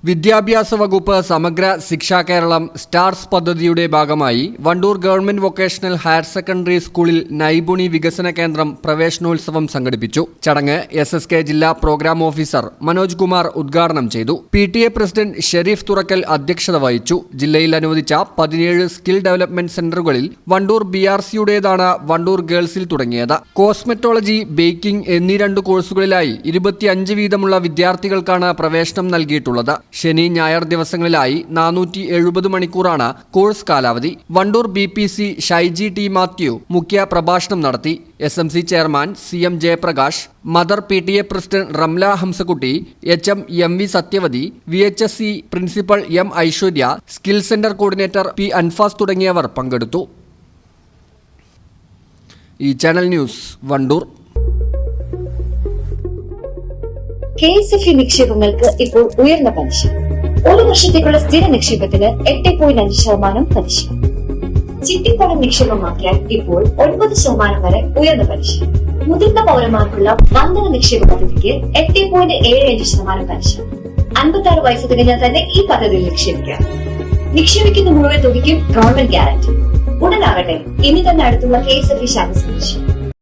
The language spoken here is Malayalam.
വിദ്യാഭ്യാസ വകുപ്പ് സമഗ്ര ശിക്ഷാ കേരളം സ്റ്റാർസ് പദ്ധതിയുടെ ഭാഗമായി Wandoor government vocational higher secondary സ്കൂളിൽ നൈപുണി വികസന കേന്ദ്രം പ്രവേശനോത്സവം സംഘടിപ്പിച്ചു. ചടങ്ങ് SSK ജില്ലാ പ്രോഗ്രാം ഓഫീസർ മനോജ് കുമാർ ഉദ്ഘാടനം ചെയ്തു. PTA പ്രസിഡന്റ് ഷെരീഫ് തുറക്കൽ അധ്യക്ഷത വഹിച്ചു. ജില്ലയിൽ അനുവദിച്ച 17 സ്കിൽ ഡെവലപ്മെന്റ് സെന്ററുകളിൽ വണ്ടൂർ BRCയുടേതാണ് വണ്ടൂർ ഗേൾസിൽ തുടങ്ങിയത്. കോസ്മെറ്റോളജി, ബേക്കിംഗ് എന്നീ 2 കോഴ്സുകളിലായി 25 വീതമുള്ള വിദ്യാർത്ഥികൾക്കാണ് പ്രവേശനം നൽകിയിട്ടുള്ളത്. ശനി, ഞായർ ദിവസങ്ങളിലായി 470 മണിക്കൂറാണ് കോഴ്സ് കാലാവധി. Wandoor BPC Shaiji T. മാത്യു മുഖ്യ പ്രഭാഷണം നടത്തി. SMC chairman CM Jayaprakash, mother PTA president Ramla Hamsakutty, HM MV Sathyavathi, VHSC principal M. Aishwarya, skill centre coordinator P. Anfas തുടങ്ങിയവർ പങ്കെടുത്തു. ഈ ചാനൽ ന്യൂസ് വണ്ടൂർ. KSF നിക്ഷേപങ്ങൾക്ക് ഇപ്പോൾ ഉയർന്ന പലിശ. 1 വർഷത്തേക്കുള്ള സ്ഥിര നിക്ഷേപത്തിന് 8.5% പലിശ. ചിട്ടിപ്പണം നിക്ഷേപമാക്കിയാൽ ഇപ്പോൾ 9% വരെ ഉയർന്ന പലിശ. മുതിർന്ന പൗരന്മാർക്കുള്ള വന്ദന നിക്ഷേപ പദ്ധതിക്ക് 8.75% പലിശ. 56 വയസ്സ് തികഞ്ഞാൽ തന്നെ ഈ പദ്ധതിയിൽ നിക്ഷേപിക്കാം. നിക്ഷേപിക്കുന്ന മുഴുവൻ തുകയ്ക്കും ഗവൺമെന്റ് ഗ്യാരണ്ടി. ഉടനാകട്ടെ, ഇനി തന്നെ അടുത്തുള്ള KSF ശാഖ സന്ദർശിക്കും.